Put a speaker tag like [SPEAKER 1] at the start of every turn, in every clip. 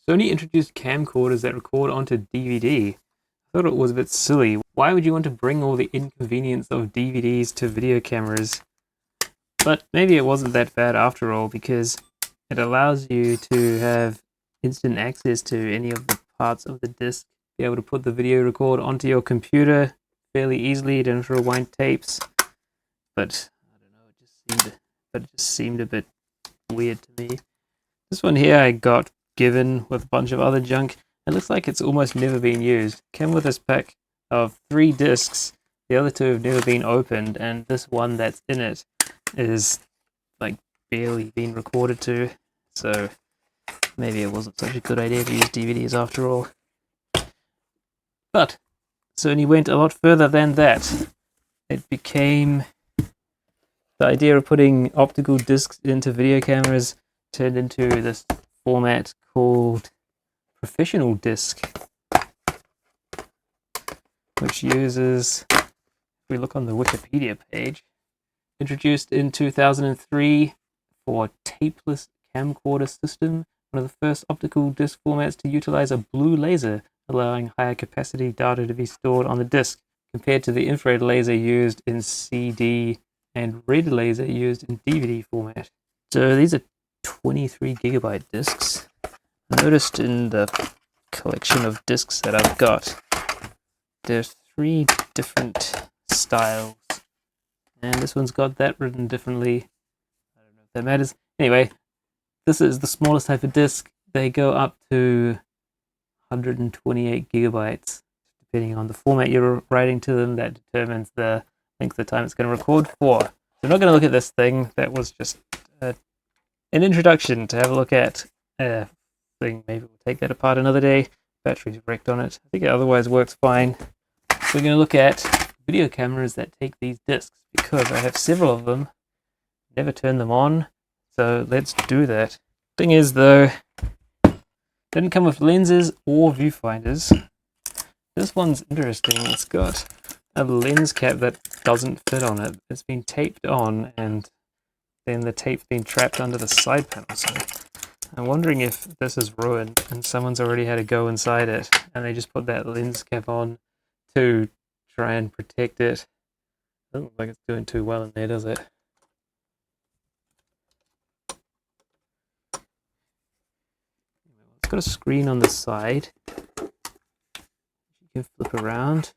[SPEAKER 1] Sony introduced camcorders that record onto DVD. I thought it was a bit silly. Why would you want to bring all the inconvenience of DVDs to video cameras? But maybe it wasn't that bad after all, because it allows you to have instant access to any of the parts of the disc, be able to put the video record onto your computer fairly easily. You don't have to rewind tapes. But I don't know, it just seemed a bit weird to me. This one here I got given with a bunch of other junk. It looks like it's almost never been used. Came with this pack of 3 discs. The other 2 have never been opened, and this one that's in it is like barely been recorded to. So maybe it wasn't such a good idea to use DVDs after all. But Sony went a lot further than that. It became the idea of putting optical discs into video cameras turned into this format called professional disc, which uses, if we look on the Wikipedia page, introduced in 2003 for tapeless camcorder system, one of the first optical disc formats to utilize a blue laser, allowing higher capacity data to be stored on the disc, compared to the infrared laser used in CD and red laser used in DVD format. So these are 23 gigabyte discs. I noticed in the collection of discs that I've got, there's 3 different styles, and this one's got that written differently. I don't know if that matters. Anyway, this is the smallest type of disc. They go up to 128 gigabytes. Depending on the format you're writing to them, that determines the length of time it's going to record for. So I'm not going to look at this thing. That was just an introduction to have a look at. Thing. Maybe we'll take that apart another day. Battery's wrecked on it. I think it otherwise works fine. So we're going to look at video cameras that take these discs, because I have several of them. Never turn them on. So let's do that. Thing is though, didn't come with lenses or viewfinders. This one's interesting. It's got a lens cap that doesn't fit on it. It's been taped on, and then the tape's been trapped under the side panel. So I'm wondering if this is ruined and someone's already had a go inside it, and they just put that lens cap on to try and protect it. Doesn't look like it's doing too well in there, does it? It's got a screen on the side. You can flip around.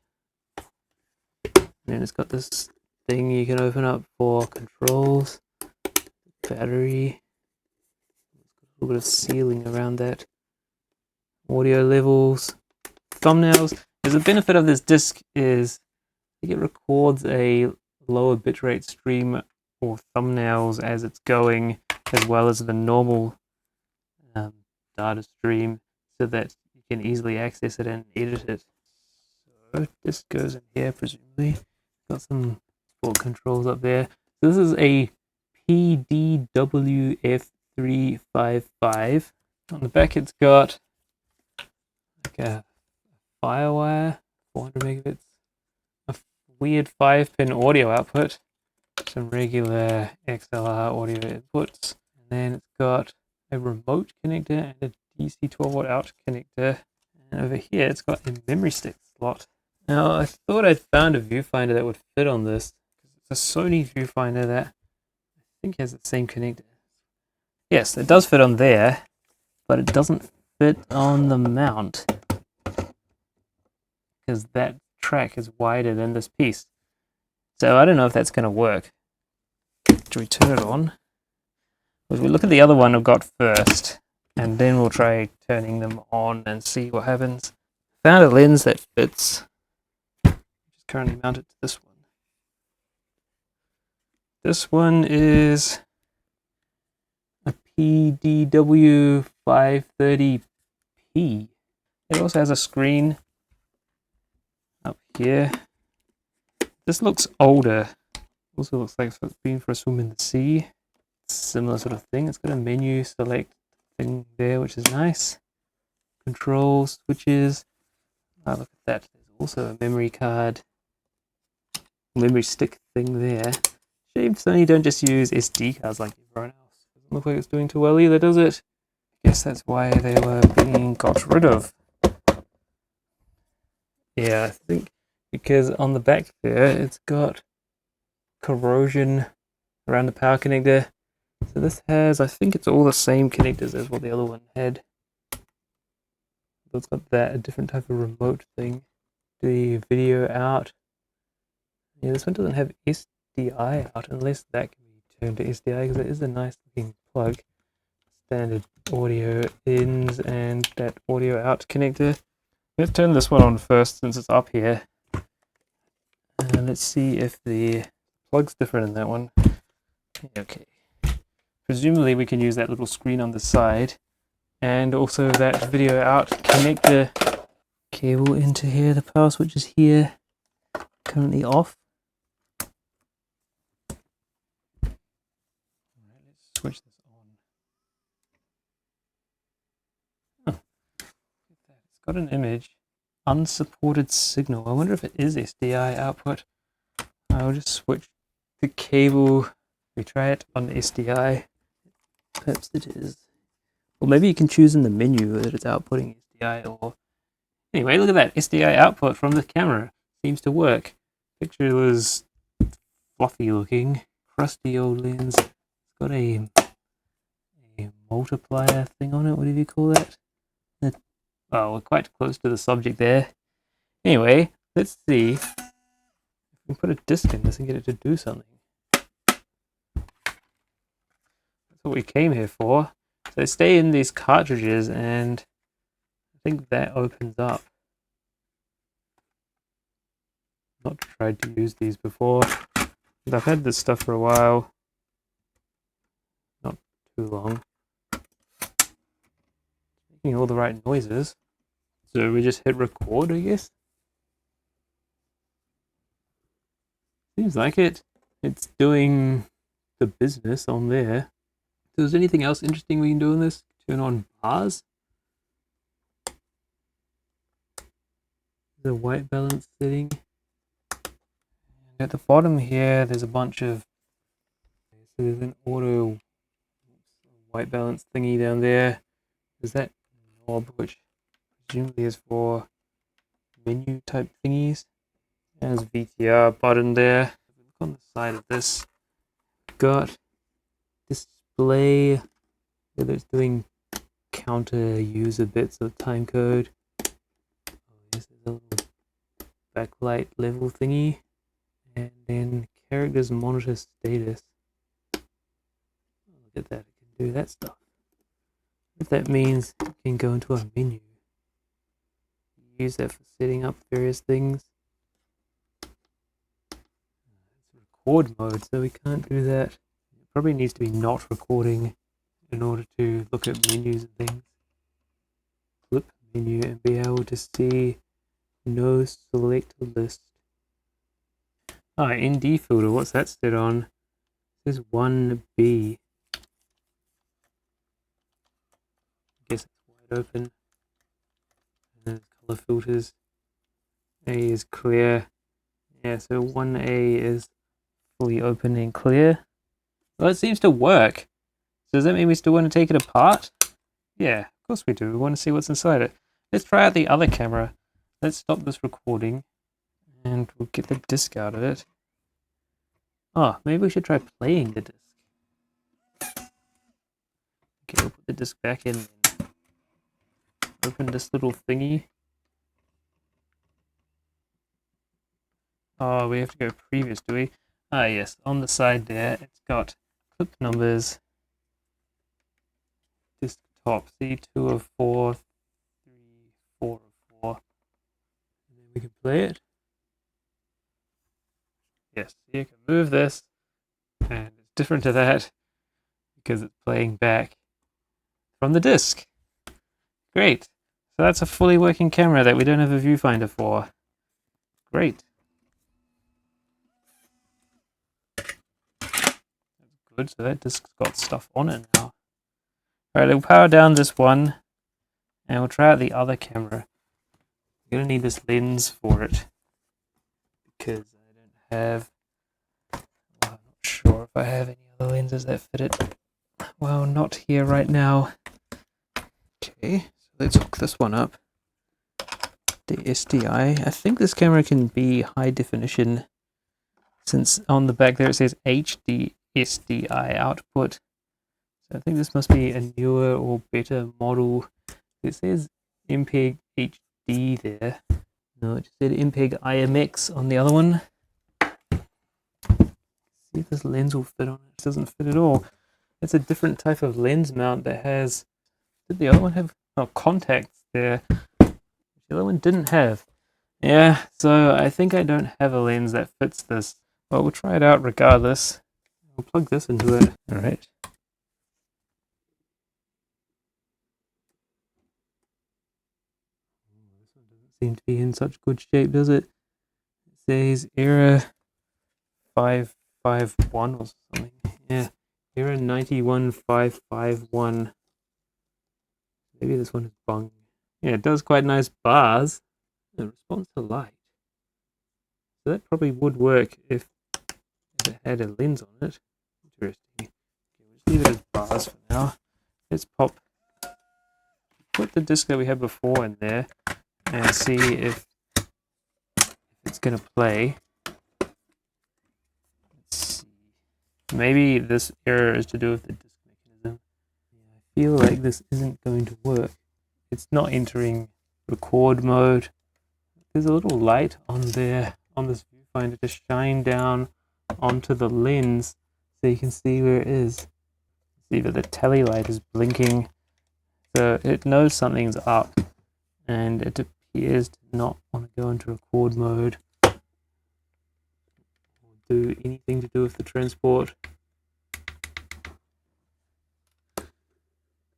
[SPEAKER 1] And then it's got this thing you can open up for controls, battery. A little bit of sealing around that. Audio levels, thumbnails. There's a benefit of this disc is I think it records a lower bitrate stream or thumbnails as it's going, as well as the normal data stream, so that you can easily access it and edit it. So this goes in here, presumably. Got some sport controls up there. So this is a PDW-F355. On the back it's got like a Firewire, 400 megabits, a weird 5-pin audio output, some regular XLR audio inputs, and then it's got a remote connector and a DC 12-volt out connector, and over here it's got a memory stick slot. Now I thought I'd found a viewfinder that would fit on this. It's a Sony viewfinder that I think has the same connector. Yes, it does fit on there, but it doesn't fit on the mount, because that track is wider than this piece. So I don't know if that's going to work. Should we turn it on? If we look at the other one I've got first, and then we'll try turning them on and see what happens. Found a lens that fits. Just currently mounted to this one. This one is a PDW-F355. It also has a screen up here. This looks older. Also looks like it's been for a swim in the sea. Similar sort of thing. It's got a menu select thing there, which is nice. Control switches. Oh, look at that. There's also a memory card, memory stick thing there. Shame Sony don't just use SD cards like everyone else. Doesn't look like it's doing too well either, does it? Guess that's why they were being got rid of. Yeah, I think because on the back there it's got corrosion around the power connector. So this has, I think it's all the same connectors as what the other one had. So it's got that, a different type of remote thing. The video out. Yeah, this one doesn't have SDI out, unless that can be turned to SDI, because it is a nice looking plug. Standard audio ins and that audio out connector. Let's turn this one on first since it's up here. And let's see if the plug's different in that one. Okay. Presumably we can use that little screen on the side. And also that video out connector cable into here. The power switch is here. Currently off. Alright, let's switch this on. Oh, it's got an image. Unsupported signal. I wonder if it is SDI output. I'll just switch the cable. We try it on SDI. Perhaps it is. Or maybe you can choose in the menu that it's outputting SDI or... Anyway, look at that. SDI output from the camera. Seems to work. Picture was fluffy looking. Crusty old lens. It's got a multiplier thing on it. What do you call that? Oh, we're quite close to the subject there. Anyway, let's see if we can put a disc in this and get it to do something. That's what we came here for. So they stay in these cartridges, and I think that opens up. Not tried to use these before, but I've had this stuff for a while. Not too long. Making all the right noises. So we just hit record, I guess. Seems like it. It's doing the business on there. So is there anything else interesting we can do on this? Turn on bars. The white balance setting. And at the bottom here, there's a bunch of... So there's an auto white balance thingy down there. There's that knob, which presumably is for menu type thingies. There's VTR button there. Look on the side of this. Got display, whether it's doing counter user bits or time code. Oh, yes, there's a little backlight level thingy. And then characters monitor status. Oh, look at that, it can do that stuff. If that means it can go into a menu. Use that for setting up various things. It's record mode, so we can't do that. It probably needs to be not recording in order to look at menus and things. Flip menu and be able to see no select list. Ah, ND filter, what's that set on? It says 1B. I guess it's wide open. And then color filters. A is clear. Yeah, so 1A is fully open and clear. Well, it seems to work. So does that mean we still want to take it apart? Yeah, of course we do. We want to see what's inside it. Let's try out the other camera. Let's stop this recording. And we'll get the disc out of it. Oh, maybe we should try playing the disc. Okay, we'll put the disc back in. Open this little thingy. Oh, we have to go previous, do we? Ah, yes, on the side there, it's got clip numbers. Disc top, C2 of 4, 3, 4 of 4. And then we can play it. Yes, you can move this, and it's different to that because it's playing back from the disc. Great. So that's a fully working camera that we don't have a viewfinder for. Great. That's good. So that disc's got stuff on it now. Alright, we'll power down this one, and we'll try out the other camera. I'm going to need this lens for it because have, well, I'm not sure if I have any other lenses that fit it. Well, not here right now. Okay, so let's hook this one up. The SDI. I think this camera can be high definition, since on the back there it says HD SDI output. So I think this must be a newer or better model. It says MPEG HD there. No, it just said MPEG IMX on the other one. See if this lens will fit on it. It doesn't fit at all. It's a different type of lens mount that has... Did the other one have contacts there? The other one didn't have. Yeah, so I think I don't have a lens that fits this. But we'll try it out regardless. We'll plug this into it. Alright. This one doesn't seem to be in such good shape, does it? It says error 551 or something. Yeah, error 91551. Maybe this one is bung. Yeah, it does quite nice bars. It responds to light. So that probably would work if it had a lens on it. Interesting. Okay, we'll just leave it as bars for now. Let's put the disc that we had before in there and see if it's going to play. Let's see. Maybe this error is to do with the disc mechanism. Yeah, I feel like this isn't going to work. It's not entering record mode. There's a little light on there on this viewfinder to shine down onto the lens so you can see where it is. See that the tele light is blinking, so it knows something's up, and it appears to not want to go into record mode or do anything to do with the transport.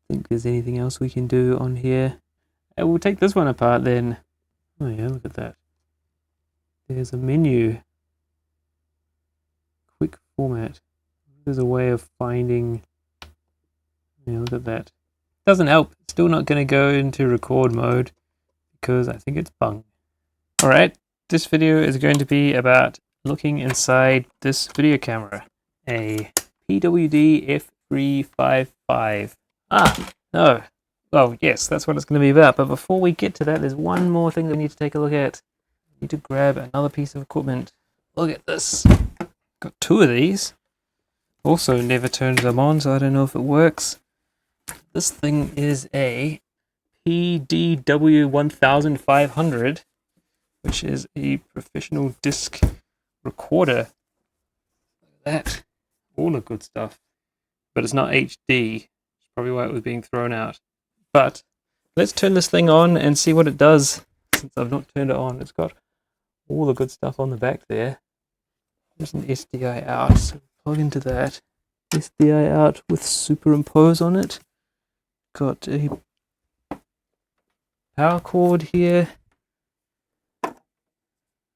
[SPEAKER 1] Think there's anything else we can do on here. And we'll take this one apart then. Oh yeah, look at that. There's a menu. Quick format. There's a way of finding... Yeah, look at that. Doesn't help. It's still not going to go into record mode because I think it's bung. Alright, this video is going to be about looking inside this video camera. A PDW-F355. No. Well, yes, that's what it's going to be about. But before we get to that, there's one more thing that we need to take a look at. We need to grab another piece of equipment. Look at this. Got two of these. Also never turned them on, so I don't know if it works. This thing is a PDW-1500, which is a professional disc recorder. Look at that. All the good stuff. But it's not HD. Probably why it was being thrown out. But let's turn this thing on and see what it does, since I've not turned it on. It's got all the good stuff on the back there. There's an SDI out, so plug into that. SDI out with superimpose on it. Got a power cord here.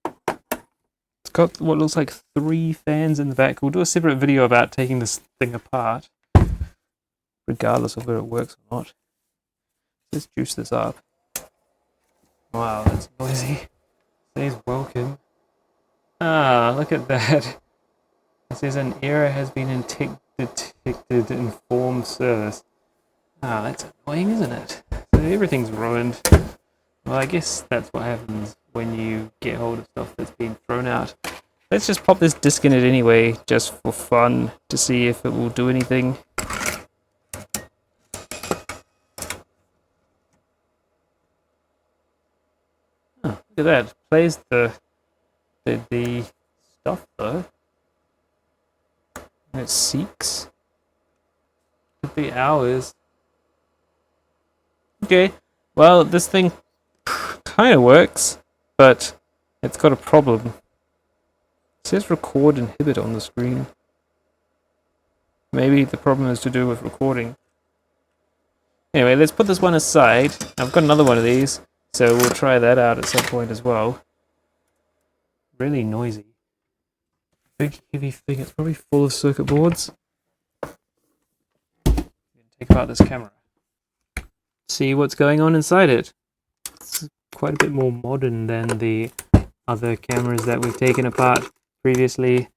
[SPEAKER 1] It's got what looks like 3 fans in the back. We'll do a separate video about taking this thing apart, regardless of whether it works or not. Let's juice this up. Wow, that's noisy. It says welcome. Look at that. It says an error has been detected, informed service. That's annoying, isn't it? So everything's ruined. Well, I guess that's what happens when you get hold of stuff that's been thrown out. Let's just pop this disc in it anyway, just for fun, to see if it will do anything. Look at that. It plays the stuff though. And it seeks. Could be hours. Okay. Well, this thing kind of works, but it's got a problem. It says record inhibit on the screen. Maybe the problem is to do with recording. Anyway, let's put this one aside. I've got another one of these, so we'll try that out at some point as well. Really noisy. Big heavy thing. It's probably full of circuit boards. Take apart this camera. See what's going on inside it. It's quite a bit more modern than the other cameras that we've taken apart previously.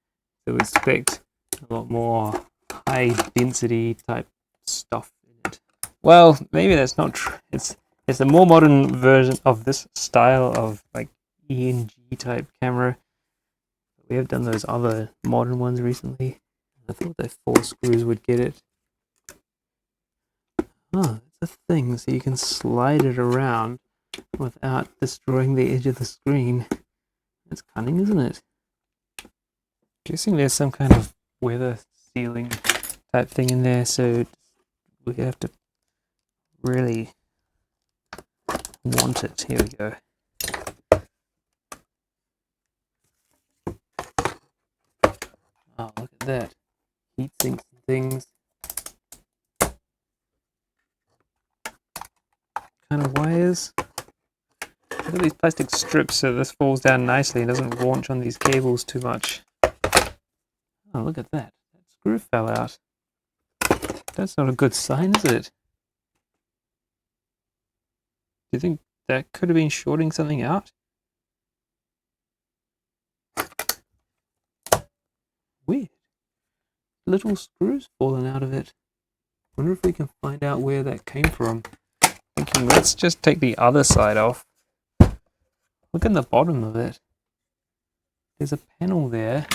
[SPEAKER 1] So we expect a lot more high density type stuff in it. Well, maybe that's not true. It's a more modern version of this style of like ENG type camera. We have done those other modern ones recently. I thought that 4 screws would get it. Oh, it's a thing, so you can slide it around without destroying the edge of the screen. That's cunning, isn't it? Guessing there's some kind of weather sealing type thing in there, so we have to really want it. Here we go. Oh, look at that. Heat sinks and things. Kind of wires. Look at these plastic strips so this falls down nicely and doesn't launch on these cables too much. Oh, look at that. That screw fell out. That's not a good sign, is it? Do you think that could have been shorting something out? Weird. Little screws falling out of it. Wonder if we can find out where that came from. Thinking, let's just take the other side off. Look in the bottom of it. There's a panel there.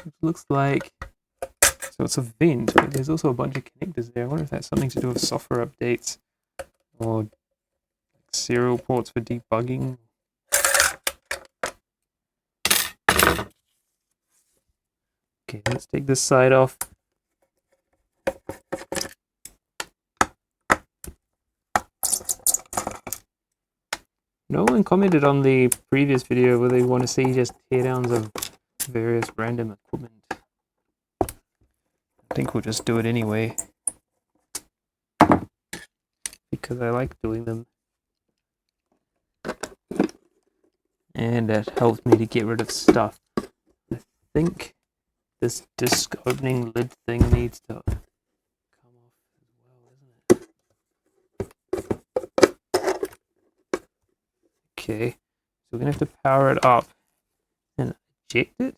[SPEAKER 1] It looks like, so it's a vent, but there's also a bunch of connectors there. I wonder if that's something to do with software updates or serial ports for debugging. Okay, let's take this side off. No one commented on the previous video where they want to see just teardowns of various random equipment. I think we'll just do it anyway, because I like doing them. And that helps me to get rid of stuff. I think this disc opening lid thing needs to come off as well, isn't it? Okay, so we're going to have to power it up and eject it.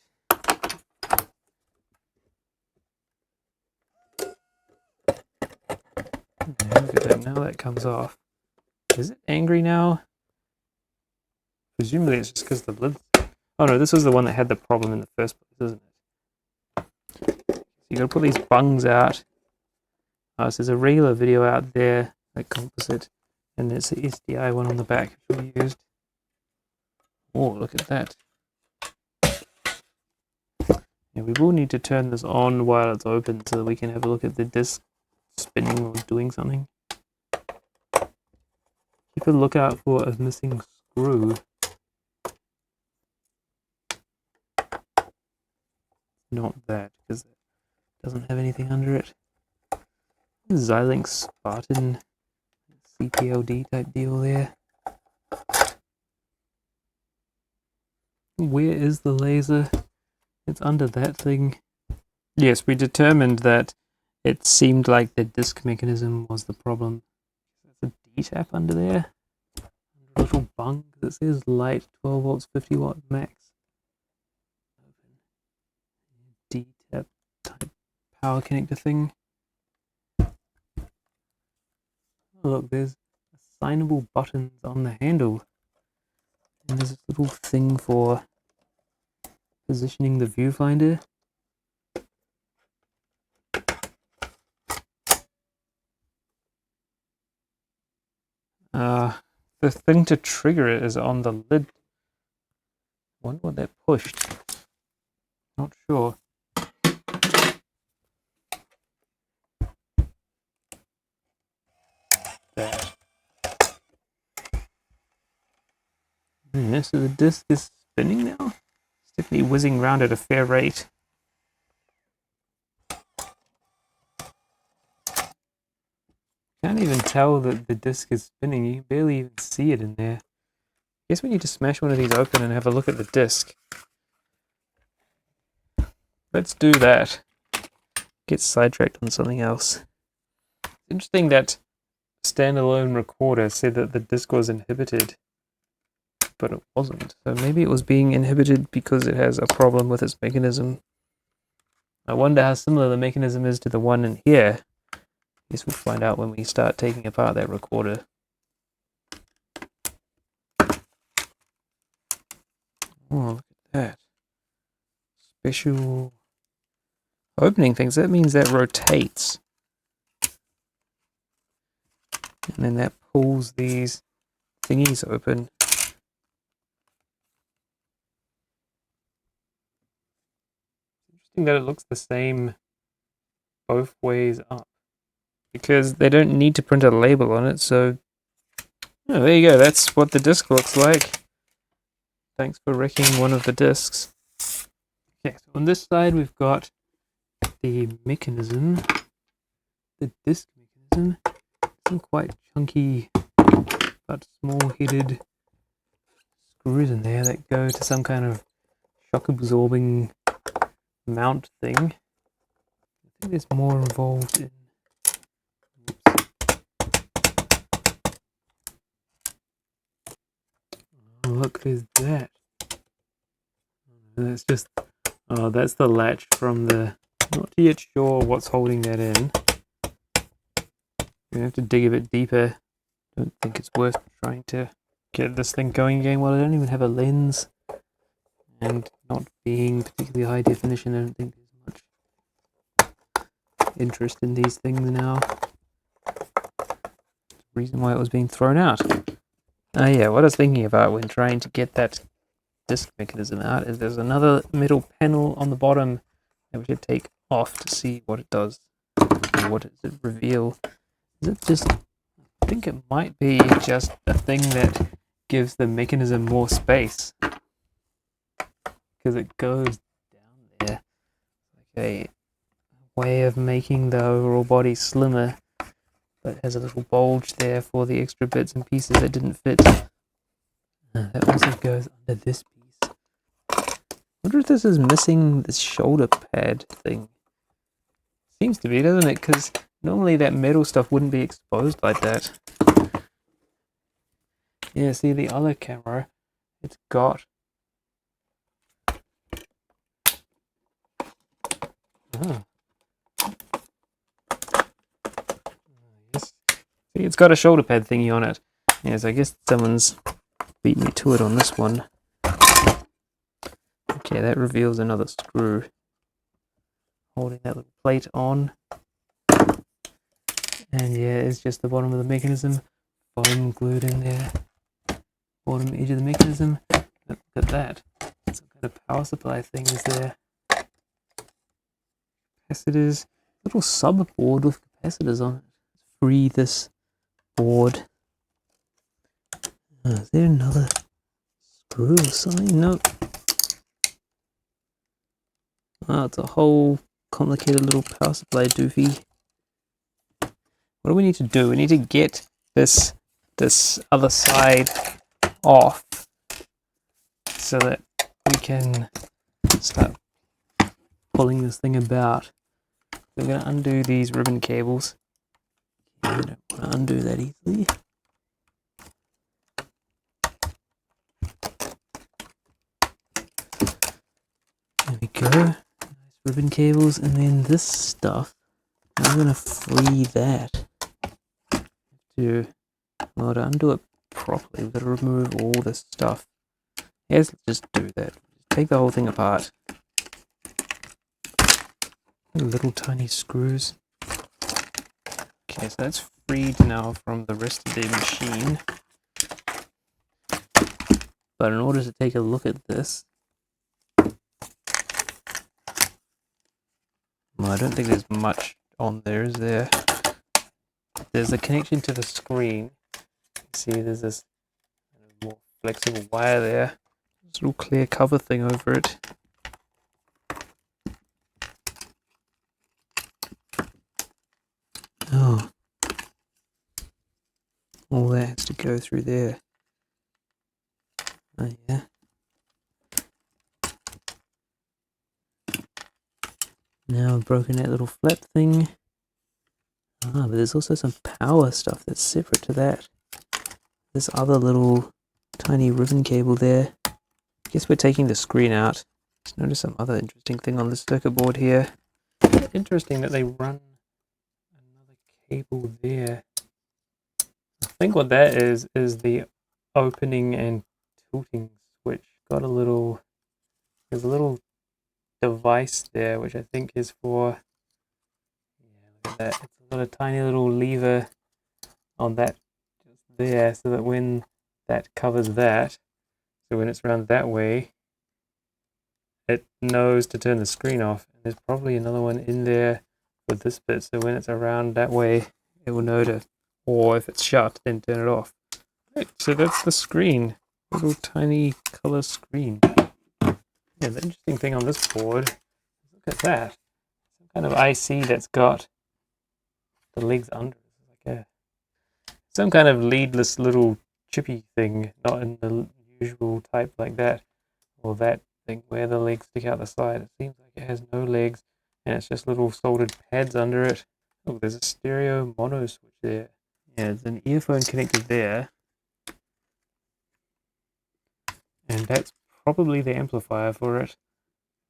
[SPEAKER 1] Look at that, now that comes off. Is it angry now? Presumably it's just because the lid... Oh no, this was the one that had the problem in the first place, isn't it? So you gotta put these bungs out. So there's a regular video out there, like composite, and there's the SDI one on the back which we used. Oh, look at that. Yeah, we will need to turn this on while it's open so that we can have a look at the disc spinning or doing something. Keep a lookout for a missing screw. Not that, because it doesn't have anything under it. Xilinx Spartan CPLD type deal there. Where is the laser? It's under that thing. Yes, we determined that it seemed like the disc mechanism was the problem. There's a D-tap under there. A little bung that says light 12 volts 50 watt max. D-tap type power connector thing. Oh, look, there's assignable buttons on the handle. And there's a little thing for positioning the viewfinder. The thing to trigger it is on the lid. I wonder what that pushed. Not sure. There. Yeah, so the disc is spinning now. It's definitely whizzing around at a fair rate. Can't even tell that the disc is spinning. You can barely even see it in there. I guess we need to smash one of these open and have a look at the disc. Let's do that. Get sidetracked on something else. It's interesting that standalone recorder said that the disc was inhibited, but it wasn't. So maybe it was being inhibited because it has a problem with its mechanism. I wonder how similar the mechanism is to the one in here. guess we'll find out when we start taking apart that recorder. Oh, look at that. Special opening things. That means that rotates. And then that pulls these thingies open. Interesting that it looks the same both ways up, because they don't need to print a label on it, so oh, there you go, that's what the disc looks like. Thanks for wrecking one of the discs. Okay, so on this side we've got the mechanism, the disc mechanism. Some quite chunky but small-headed screws in there that go to some kind of shock-absorbing mount thing. I think there's more involved in... Oh, look, there's that. That's just... Oh, that's the latch from the... Not yet sure what's holding that in. You have to dig a bit deeper. Don't think it's worth trying to get this thing going again. Well, I don't even have a lens, and not being particularly high definition, I don't think there's much interest in these things now. Reason why it was being thrown out. Yeah, what I was thinking about when trying to get that disc mechanism out is there's another metal panel on the bottom that we should take off to see what it does. Or what does it reveal? Is it just... I think it might be just a thing that gives the mechanism more space, because it goes down there. Like a way of making the overall body slimmer, but has a little bulge there for the extra bits and pieces that didn't fit. That also goes under this piece. I wonder if this is missing this shoulder pad thing. Seems to be, doesn't it? Because normally that metal stuff wouldn't be exposed like that. Yeah, see the other camera, it's got... Oh. Yes. See, it's got a shoulder pad thingy on it. Yes, I guess someone's beat me to it on this one. Okay, that reveals another screw holding that little plate on. And yeah, it's just the bottom of the mechanism, foam glued in there. Bottom edge of the mechanism. Look at that. Some kind of power supply thing is there. Capacitors. Little sub board with capacitors on it. Free this board. Is there another screw or something? Nope. Oh, it's a whole complicated little power supply doofy. What do we need to do? We need to get this other side off so that we can start pulling this thing about. We're going to undo these ribbon cables. I don't want to undo that easily. There we go. Nice ribbon cables, and then this stuff. I'm going to free that. To undo it properly, we've got to remove all this stuff. Yes, let's just do that. Take the whole thing apart. Little tiny screws. Okay, so that's freed now from the rest of the machine. But in order to take a look at this, well, I don't think there's much on there, is there? There's a connection to the screen. You can see there's this more flexible wire there. This little clear cover thing over it. Oh. All that has to go through there. Oh yeah. Now I've broken that little flat thing. But there's also some power stuff that's separate to that. This other little tiny ribbon cable there. I guess we're taking the screen out. Just notice some other interesting thing on the circuit board here. Interesting that they run another cable there. I think what that is the opening and tilting switch. Got a little, there's a little device there which I think is for, yeah, look at that. It's got a tiny little lever on that just there, so that when that covers that, so when it's around that way, it knows to turn the screen off. And there's probably another one in there for this bit, so when it's around that way, it will know to, or if it's shut, then turn it off. Right, so that's the screen. Little tiny color screen. Yeah, the interesting thing on this board, look at that. Some kind of IC that's got the legs under it. Like some kind of leadless little chippy thing, not in the usual type like that, or that thing where the legs stick out the side. It seems like it has no legs, and it's just little soldered pads under it. Oh, there's a stereo mono switch there. Yeah, there's an earphone connector there. And that's probably the amplifier for it.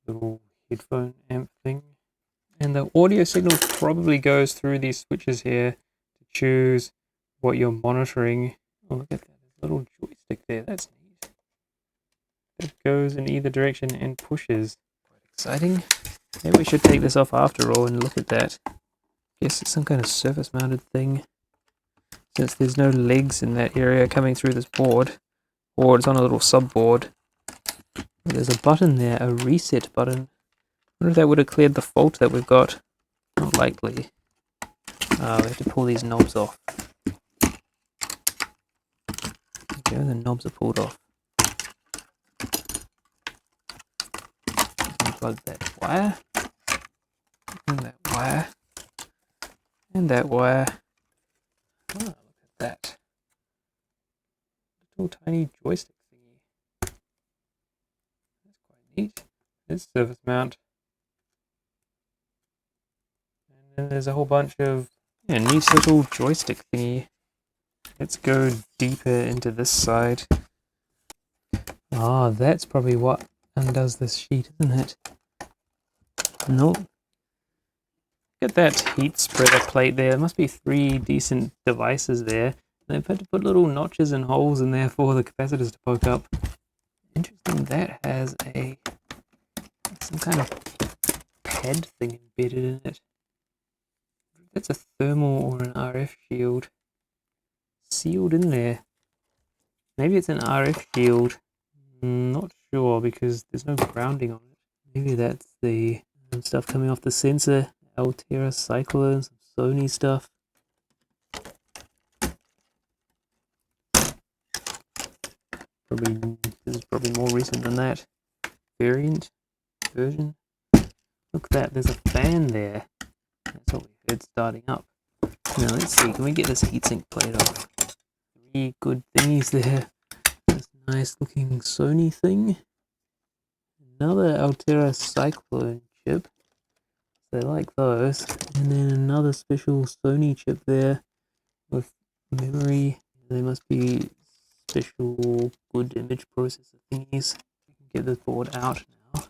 [SPEAKER 1] Little headphone amp thing. And the audio signal probably goes through these switches here to choose what you're monitoring. Oh, look at that. There's a little joystick there. That's neat. It goes in either direction and pushes. Quite exciting. Maybe we should take this off after all and look at that. Guess it's some kind of surface mounted thing. Since there's no legs in that area coming through this board, or it's on a little subboard. There's a button there, a reset button. I wonder if that would have cleared the fault that we've got. Not likely. We have to pull these knobs off. There, the knobs are pulled off. Unplug that wire. And that wire. And that wire. Oh, look at that. Little tiny joystick thingy. That's quite neat. There's surface mount. And then there's a whole bunch of neat little joystick thingy. Let's go deeper into this side. Ah, that's probably what undoes this sheet, isn't it? Nope. Look at that heat spreader plate there. There must be 3 decent devices there. And they've had to put little notches and holes in there for the capacitors to poke up. Interesting, that has some kind of pad thing embedded in it. That's a thermal or an RF shield sealed in there. Maybe it's an RF shield. Not sure because there's no grounding on it. Maybe that's the stuff coming off the sensor. Altera Cyclone, some Sony stuff. This is probably more recent than that version. Look at that, there's a fan there. That's what we heard starting up. Now let's see, can we get this heatsink plate off? 3 good thingies there. This nice looking Sony thing. Another Altera Cyclone chip. They like those. And then another special Sony chip there with memory. They must be special good image processor thingies. We can get this board out now.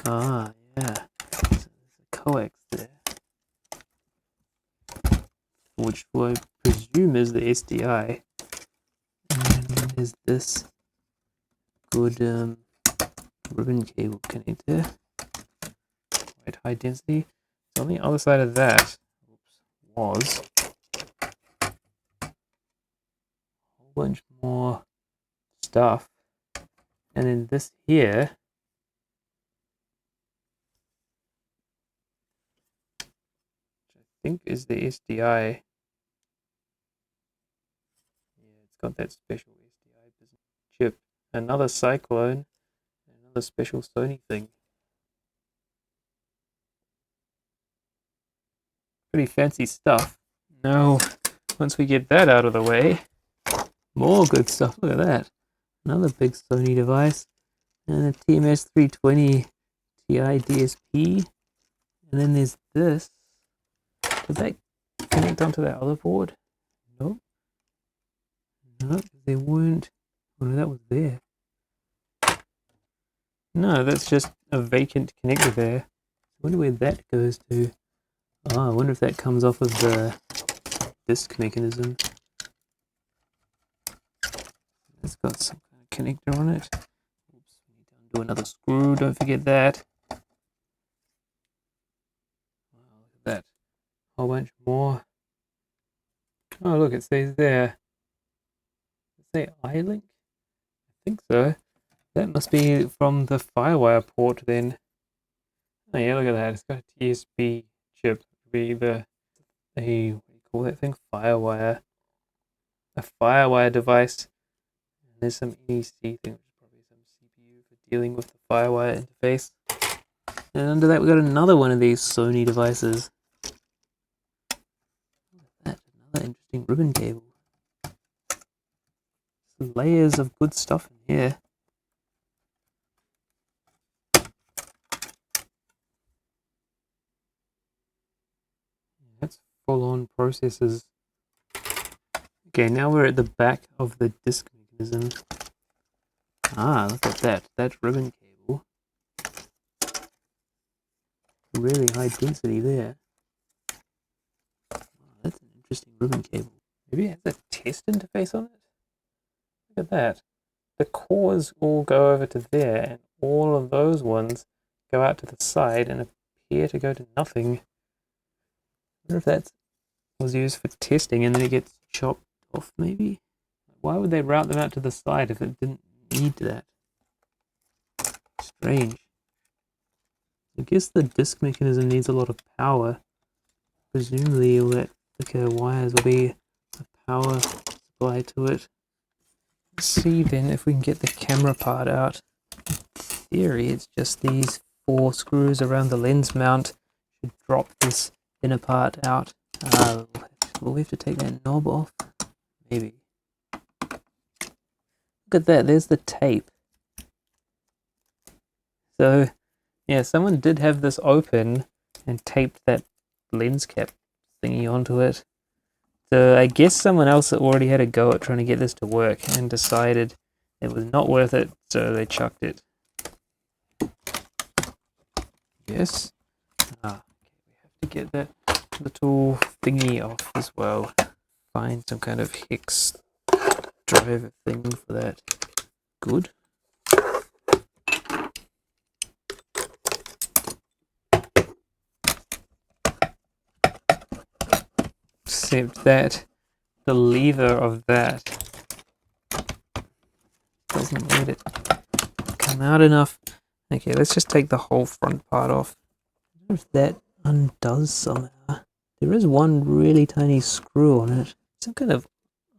[SPEAKER 1] Ah, yeah. So there's a coax there, which I presume is the SDI. And then there's this good ribbon cable connector. Quite high density. So on the other side of that was a whole bunch more stuff. And then this here I think is the SDI. Yeah, it's got that special SDI business chip. Another Cyclone, another special Sony thing. Pretty fancy stuff. Now, once we get that out of the way, more good stuff. Look at that. Another big Sony device. And a TMS320 Ti DSP. And then there's this. Does that connect onto that other board? Nope. Nope, they weren't. Oh no, that was there. No, that's just a vacant connector there. I wonder where that goes to. Oh, I wonder if that comes off of the disc mechanism. It's got some kind of connector on it. Oops, we need to undo another screw, don't forget that. Wow, look at that. A whole bunch more. Oh, look, it says there. Does it say iLink? I think so. That must be from the Firewire port then. Oh yeah, look at that. It's got a TSB chip. Be the what do you call that thing? Firewire. A Firewire device. And there's some NEC thing, which is probably some CPU for dealing with the Firewire interface. And under that, we got another one of these Sony devices. That's another interesting ribbon cable. Some layers of good stuff in here. That's full-on processors. Okay, now we're at the back of the disc mechanism. Ah, look at that. That's ribbon cable. Really high density there. Wow, that's an interesting ribbon cable. Maybe it has a test interface on it? Look at that. The cores all go over to there, and all of those ones go out to the side and appear to go to nothing. I wonder if that was used for testing and then it gets chopped off, maybe? Why would they route them out to the side if it didn't need that? Strange. I guess the disc mechanism needs a lot of power. Presumably all that thicker wires will be a power supply to it. Let's see then if we can get the camera part out. In theory, it's just these 4 screws around the lens mount should drop this inner part out. Will we have to take that knob off? Maybe. Look at that, there's the tape. So, yeah, someone did have this open and taped that lens cap thingy onto it. So I guess someone else already had a go at trying to get this to work and decided it was not worth it, so they chucked it. Yes. Okay, we have to get that little thingy off as well. Find some kind of hex driver thing for that. Good. Except that the lever of that doesn't let it come out enough. Okay, let's just take the whole front part off. I wonder if that undoes somehow. There is one really tiny screw on it. Some kind of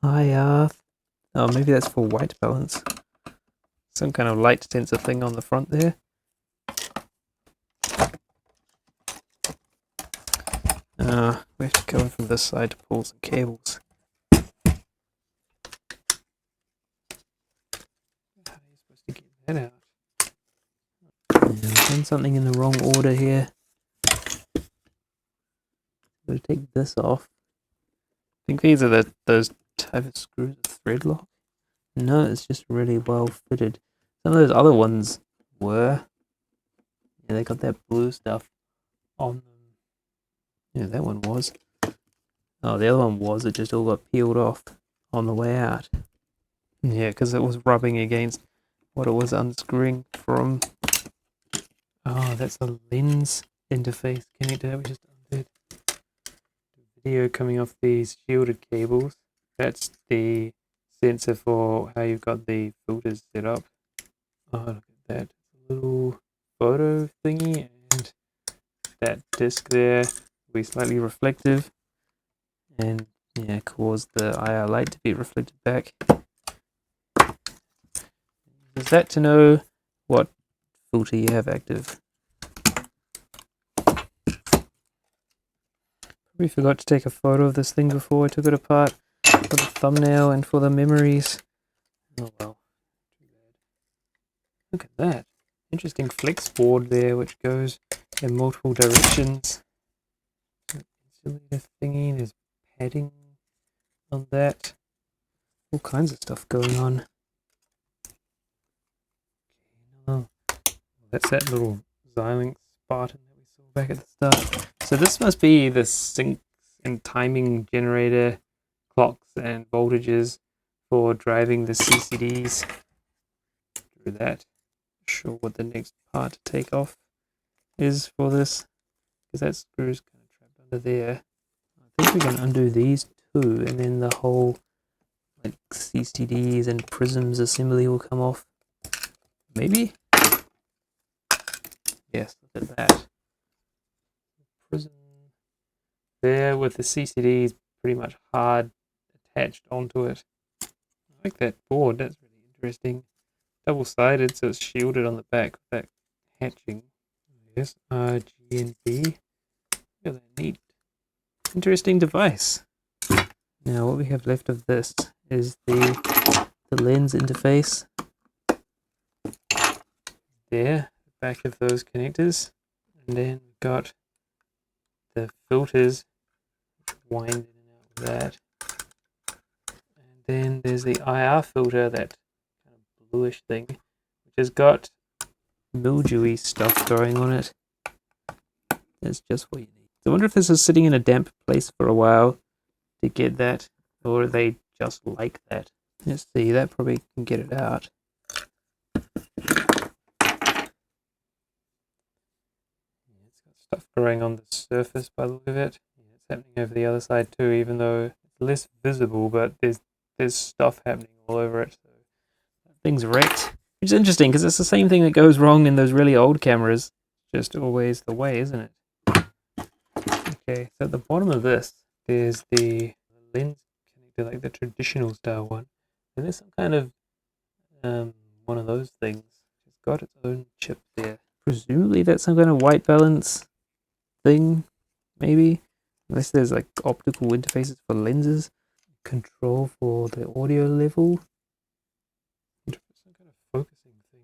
[SPEAKER 1] IR. Oh, maybe that's for white balance. Some kind of light sensor thing on the front there. We have to go in from this side to pull some cables. How are you supposed to get that out? Yeah, I've done something in the wrong order here. I'm going to take this off. I think these are those type of screws with thread lock. No, it's just really well fitted. Some of those other ones were. Yeah, they got that blue stuff on them. Yeah, that one was. Oh, the other one was. It just all got peeled off on the way out. Yeah, because it was rubbing against what it was unscrewing from. Oh, that's the lens interface connector that we just undid. The video coming off these shielded cables. That's the sensor for how you've got the filters set up. Oh, look at that. A little photo thingy, and that disc there will be slightly reflective. And yeah, cause the IR light to be reflected back. Is that to know what filter you have active? Probably forgot to take a photo of this thing before I took it apart for the thumbnail and for the memories. Oh well, too bad. Look at that. Interesting flex board there, which goes in multiple directions. Insulator thingy, there's padding on that. All kinds of stuff going on. Okay, That's that little Xilinx Spartan that we saw back at the start. So this must be the sync and timing generator clocks and voltages for driving the CCDs through that. Not sure what the next part to take off is for this, because that screw's kind of trapped under there. I think we can undo these two, and then the whole like CCDs and prisms assembly will come off. Maybe? Yes, look at that. Prism there with the CCDs pretty much hard attached onto it. I like that board, that's really interesting. Double-sided, so it's shielded on the back with that hatching. Yes, RGB. Yeah, neat. Interesting device. Now what we have left of this is the lens interface. There, the back of those connectors. And then we've got the filters, wind in and out with that. And then there's the IR filter, that kind of bluish thing, which has got mildewy stuff going on it. That's just what you need. So I wonder if this is sitting in a damp place for a while to get that, or are they just like that? Let's see, that probably can get it out. It's got stuff growing on the surface by the look of it. Yeah, it's happening over the other side too, even though it's less visible, but there's stuff happening all over it. So that thing's wrecked. Which is interesting, because it's the same thing that goes wrong in those really old cameras. Just always the way, isn't it? Okay, so at the bottom of this, there's the lens connector, like the traditional style one. And there's some kind of one of those things. It's got its own chip there. Presumably that's some kind of white balance thing, maybe. Unless there's like optical interfaces for lenses. Control for the audio level. Some kind of focusing thing.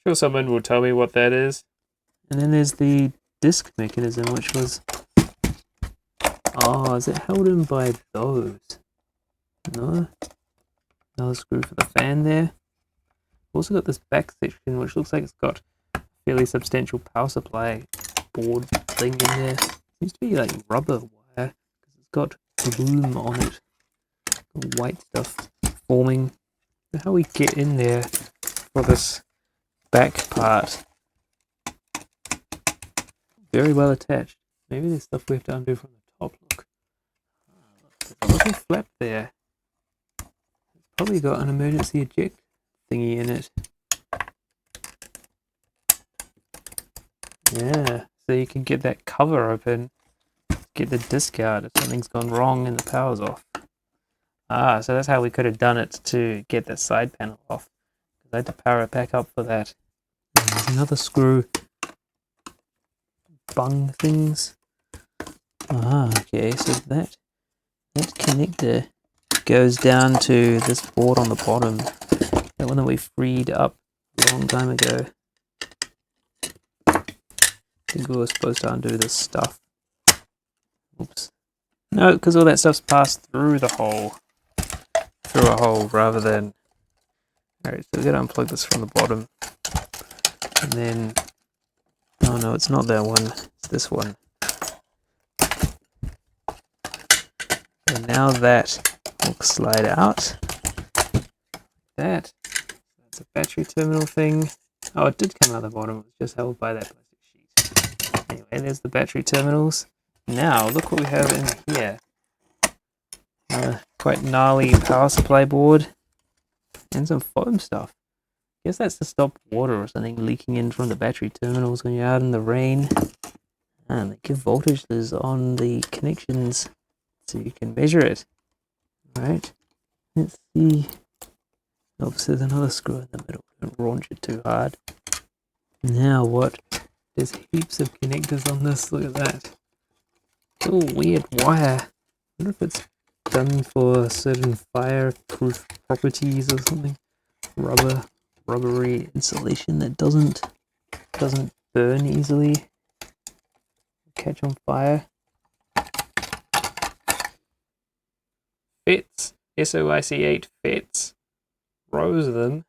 [SPEAKER 1] Sure, someone will tell me what that is. And then there's the disc mechanism, which was... Oh, is it held in by those? No? Another screw for the fan there. Also got this back section, which looks like it's got a fairly substantial power supply board thing in there. Seems to be like rubber wire, because it's got gloom on it. The white stuff forming. How we get in there for this back part. Very well attached. Maybe there's stuff we have to undo from the top. Look. There's a little flap there. It's probably got an emergency eject thingy in it. Yeah, so you can get that cover open, get the disc out if something's gone wrong and the power's off. Ah, so that's how we could have done it to get that side panel off. I had to power it back up for that. And there's another screw. Bung things. Ah, okay, so that connector goes down to this board on the bottom. That one that we freed up a long time ago. I think we were supposed to undo this stuff. Oops. No, because all that stuff's passed through the hole. Through a hole rather than... Alright, so we're going to unplug this from the bottom. And then... Oh no, it's not that one. It's this one. And now that will slide out. Like that. That's a battery terminal thing. Oh, it did come out the bottom. It was just held by that plastic sheet. Anyway, there's the battery terminals. Now, look what we have in here. Quite gnarly power supply board. And some foam stuff. I guess that's to stop water or something leaking in from the battery terminals when you're out in the rain. And they give voltages on the connections so you can measure it. Alright, let's see. Oops, there's another screw in the middle. Don't launch it too hard. Now what? There's heaps of connectors on this. Look at that. It's all weird wire. I wonder if it's done for certain fireproof properties or something. Rubbery insulation that doesn't burn easily, catch on fire. FETs, SOIC8 FETs, rows of them,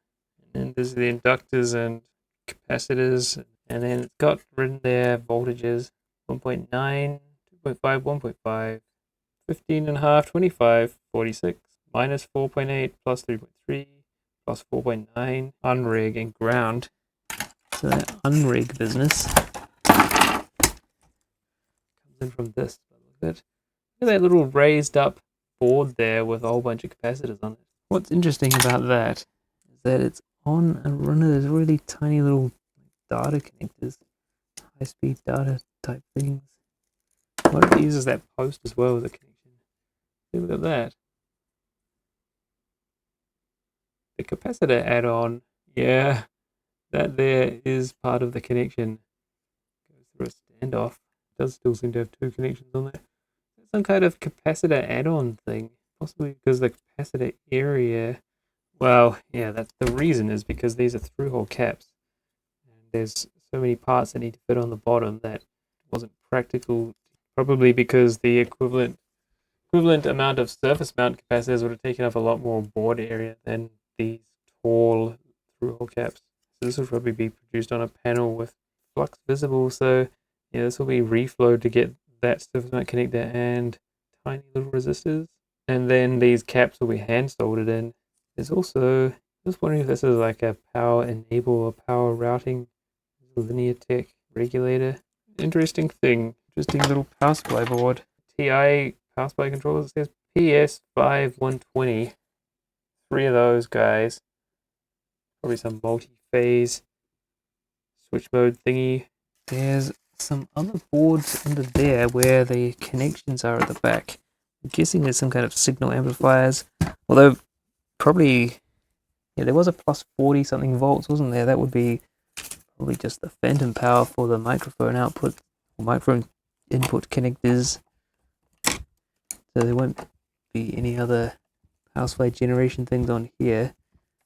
[SPEAKER 1] And there's the inductors and capacitors, and then it's got written there voltages 1.9, 2.5, 1.5, 15.5, 25, 46, minus 4.8, plus 3.3, plus 4.9, unrig and ground. So that unrig business comes in from this. Look at that little raised up board there with a whole bunch of capacitors on it. What's interesting about that is that it's on one of those really tiny little data connectors, high-speed data type things. What if it uses that post as well as a connection? Look at that. The capacitor add-on, yeah, that there is part of the connection. Goes through a standoff. It does still seem to have two connections on there. Some kind of capacitor add-on thing, possibly because the capacitor area. Well, yeah, that's the reason is because these are through-hole caps, and there's so many parts that need to fit on the bottom that wasn't practical. Probably because the equivalent amount of surface mount capacitors would have taken up a lot more board area than these tall through-hole caps. So this will probably be produced on a panel with flux visible. So yeah, this will be reflowed to get that surface mount connector and tiny little resistors, and then these caps will be hand soldered in. There's also, just wondering if this is like a power enable or power routing linear tech regulator. Interesting thing. Interesting little power supply board. TI power supply controllers. It says PS5120. 3 of those guys. Probably some multi-phase switch mode thingy. There's some other boards under there where the connections are at the back. I'm guessing there's some kind of signal amplifiers. Although, probably, yeah, there was a plus 40 something volts, wasn't there? That would be probably just the phantom power for the microphone output, or microphone input connectors. So there won't be any other power supply generation things on here.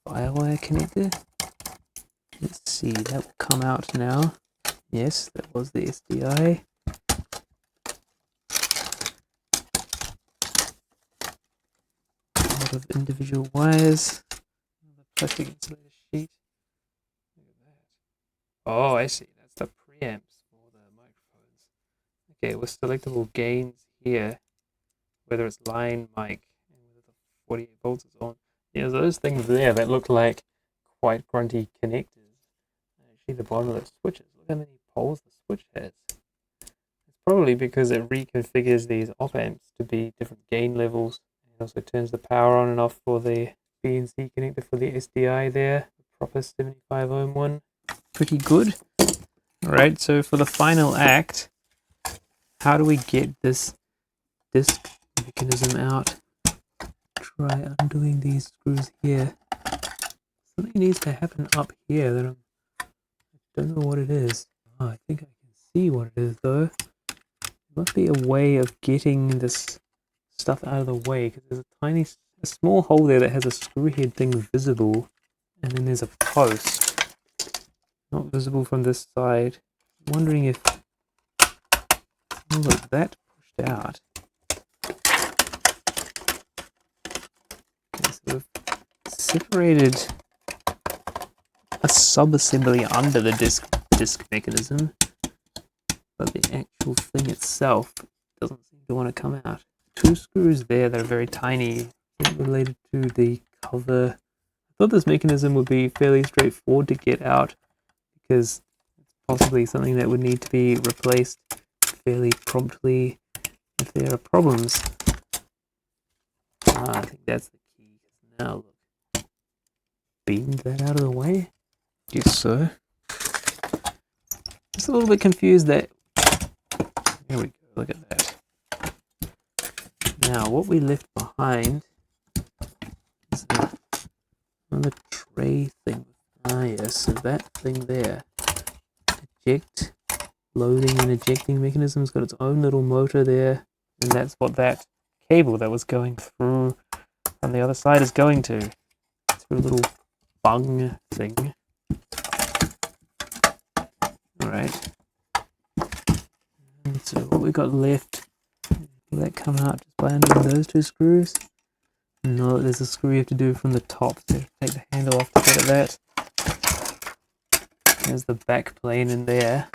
[SPEAKER 1] Firewire connector. Let's see, that will come out now. Yes, that was the SDI. A lot of individual wires. The plastic insulator sheet. Look at that. Oh, I see. That's the preamps for the microphones. Okay, with selectable gains here, whether it's line mic and whether the 48 volts is on. Yeah, those things there that look like quite grunty connectors. Actually, the bottom of the switches. Look how many poles the switch has. It's probably because it reconfigures these op amps to be different gain levels. It also turns the power on and off for the BNC connector for the SDI there. The proper 75 ohm one. Pretty good. Alright, so for the final act, how do we get this disc mechanism out? Try undoing these screws here. Something needs to happen up here that I don't know what it is. Oh, I think I can see what it is though. There must be a way of getting this stuff out of the way, because there's a small hole there that has a screw head thing visible, and then there's a post not visible from this side. I'm wondering if, oh look, that pushed out. Okay, so we've separated a sub-assembly under the disc mechanism, but the actual thing itself doesn't seem to want to come out. 2 screws there that are very tiny, related to the cover. I thought this mechanism would be fairly straightforward to get out, because it's possibly something that would need to be replaced fairly promptly if there are problems. I think that's the key. Now look, beam that out of the way. Yes, so. Just a little bit confused that. There we go. Look at that. Now, what we left behind is another tray thing. Ah, yes, so that thing there. Eject, loading and ejecting mechanism. It's got its own little motor there, and that's what that cable that was going through on the other side is going to. Through a little bung thing. Alright. So what we got left, will that come out just by undoing those 2 screws? No, there's a screw you have to do from the top to take the handle off to get at that. There's the back plane in there.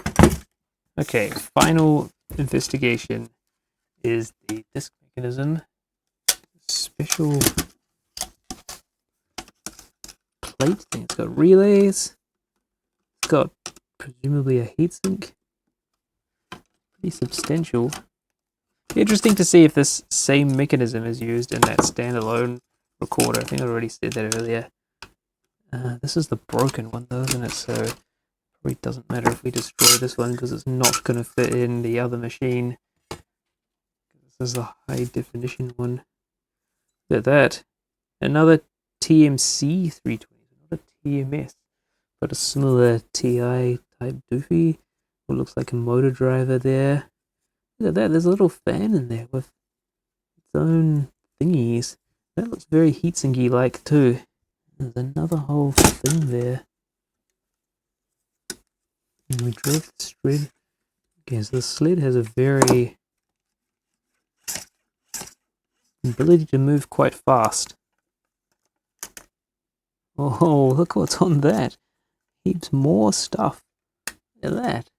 [SPEAKER 1] Okay, final investigation is the disc mechanism. Special plate thing. It's got relays. It's got presumably a heatsink. Pretty substantial. Interesting to see if this same mechanism is used in that standalone recorder. I think I already said that earlier. This is the broken one though, isn't it? So it probably doesn't matter if we destroy this one because it's not going to fit in the other machine. This is the high definition one. Look at that. Another TMC 320, not a TMS, but a similar TI type doofy. What looks like a motor driver there. Look at that, there's a little fan in there with its own thingies. That looks very heatsinky like too. There's another whole thing there. And we drove the sled. Okay, so the sled has a very ability to move quite fast. Oh, look what's on that. Heaps more stuff. Look at that.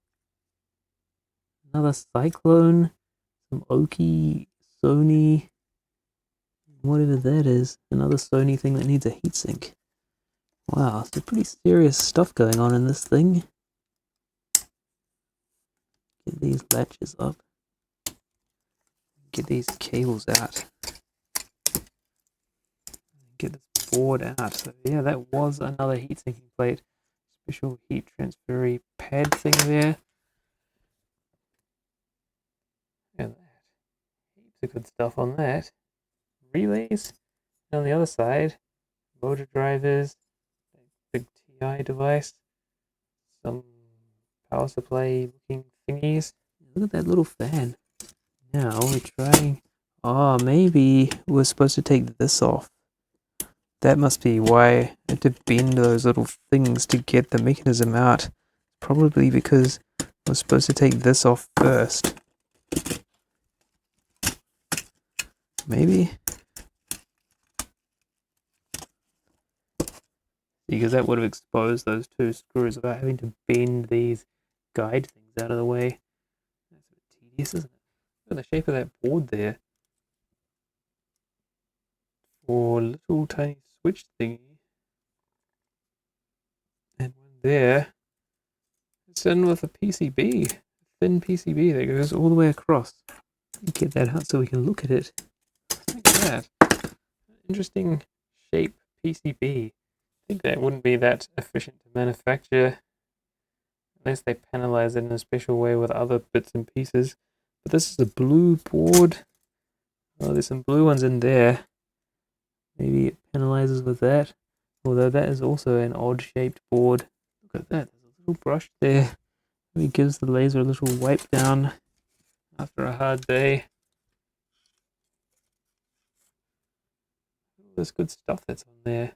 [SPEAKER 1] Another Cyclone, some Oki, Sony, whatever that is. Another Sony thing that needs a heatsink. Wow, some pretty serious stuff going on in this thing. Get these latches up. Get these cables out. Get this board out. So yeah, that was another heatsinking plate. Special heat transfer pad thing there. And that. Heaps of good stuff on that. Relays. And on the other side, motor drivers, big TI device, some power supply looking thingies. Look at that little fan. Now we're trying. Oh, maybe we're supposed to take this off. That must be why I had to bend those little things to get the mechanism out. Probably because we're supposed to take this off first. Maybe? Because that would have exposed those two screws without having to bend these guide things out of the way. That's a bit tedious, isn't it? Look at the shape of that board there. For a little tiny switch thingy. And one there. It's in with a PCB. A thin PCB that goes all the way across. Get that out so we can look at it. Look at that. Interesting shape PCB. I think that wouldn't be that efficient to manufacture unless they panelize it in a special way with other bits and pieces. But this is a blue board. Oh, there's some blue ones in there. Maybe it panelizes with that. Although that is also an odd shaped board. Look at that, there's a little brush there. Maybe gives the laser a little wipe down after a hard day. All this good stuff that's on there.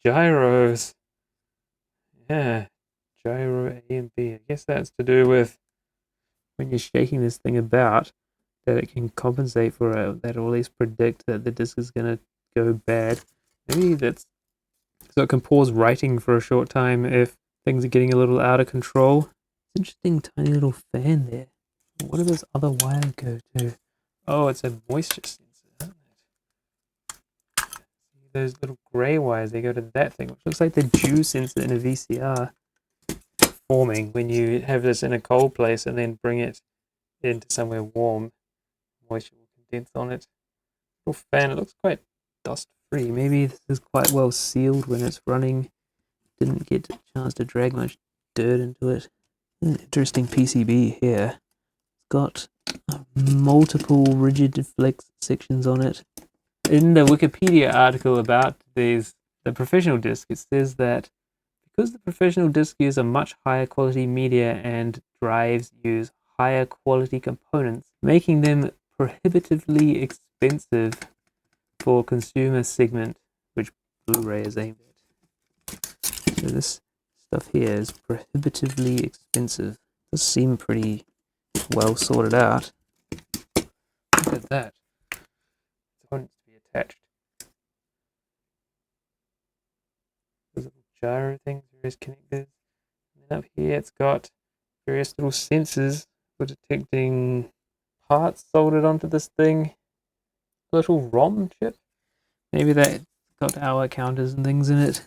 [SPEAKER 1] Gyros. Yeah, gyro A and B. I guess that's to do with when you're shaking this thing about, that it can compensate for it, that, or at least predict that the disk is going to go bad. Maybe that's so it can pause writing for a short time if things are getting a little out of control. It's interesting, tiny little fan there. What do those other wires go to? Oh, it's a moisture sensor, isn't it? Those little grey wires, they go to that thing, which looks like the dew sensor in a VCR forming when you have this in a cold place and then bring it into somewhere warm. Moisture will condense on it. Little fan, it looks quite dust free. Maybe this is quite well sealed when it's running. Didn't get a chance to drag much dirt into it. Interesting PCB here. It's got multiple rigid flex sections on it. In the Wikipedia article about the professional disc, it says that because the professional disc uses a much higher quality media and drives use higher quality components, making them prohibitively expensive for consumer segment, which Blu-ray is aimed at. So this stuff here is prohibitively expensive. Does seem pretty well sorted out. Look at that. It's going to be attached. There's a gyro things, various connectors. And then up here it's got various little sensors for detecting parts soldered onto this thing. A little ROM chip. Maybe that got hour counters and things in it.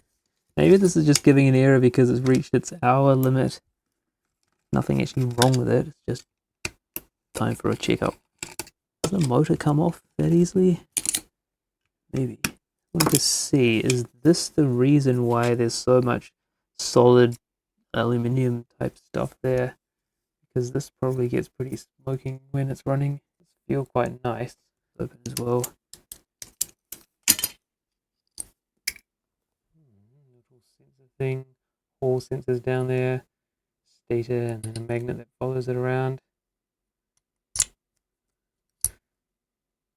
[SPEAKER 1] Maybe this is just giving an error because it's reached its hour limit. Nothing actually wrong with it, it's just time for a checkup. Does the motor come off that easily? Maybe. I want to see, is this the reason why there's so much solid aluminium type stuff there? Because this probably gets pretty smoking when it's running. It feels quite nice. Open as well. Little sensor thing, hall sensors down there, stator, and then a magnet that follows it around.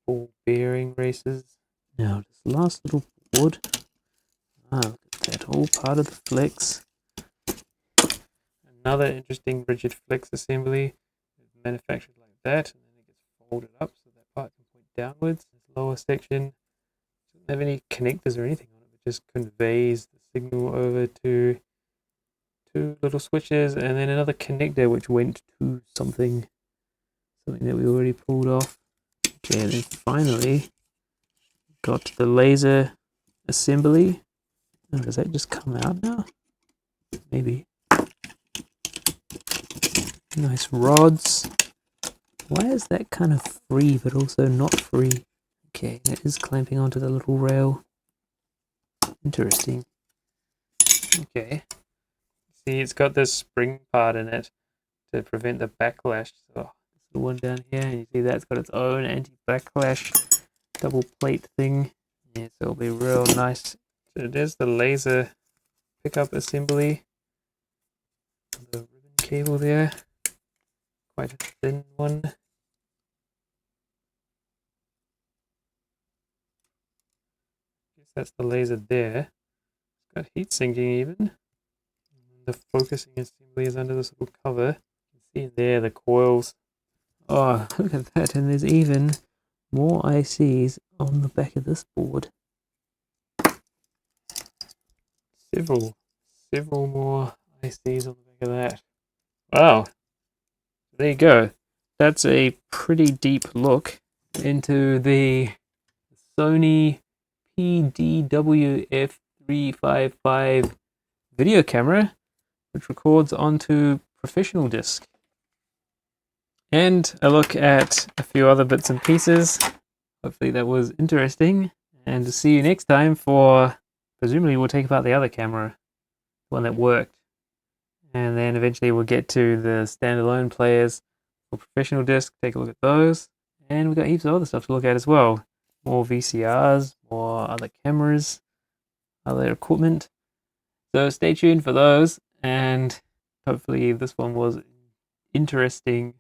[SPEAKER 1] Ball bearing races. Now this last little board. Look at that, all part of the flex. Another interesting rigid flex assembly. It's manufactured like that, and then it gets folded up so that part can point downwards. This lower section doesn't have any connectors or anything on it. It just conveys the signal over to two little switches, and then another connector which went to something that we already pulled off. Okay, and then finally got the laser assembly. Oh, does that just come out now? Maybe. Nice rods. Why is that kind of free but also not free? Okay, that is clamping onto the little rail. Interesting. Okay. See, it's got this spring part in it to prevent the backlash. So this little one down here, and you see that's got its own anti-backlash double plate thing. Yeah, so it'll be real nice. So there's the laser pickup assembly. The ribbon cable there. Quite a thin one. Guess that's the laser there. It's got heat sinking even. And the focusing assembly is under this little cover. You can see there the coils. Oh, look at that, and there's even more ICs on the back of this board. Several more ICs on the back of that. Wow. There you go. That's a pretty deep look into the Sony PDW-F355 video camera, which records onto professional disc. And a look at a few other bits and pieces. Hopefully that was interesting. And to see you next time for, presumably we'll take apart the other camera, the one that worked. And then eventually we'll get to the standalone players for professional disc, take a look at those. And we've got heaps of other stuff to look at as well. More VCRs, more other cameras, other equipment. So stay tuned for those, and hopefully this one was interesting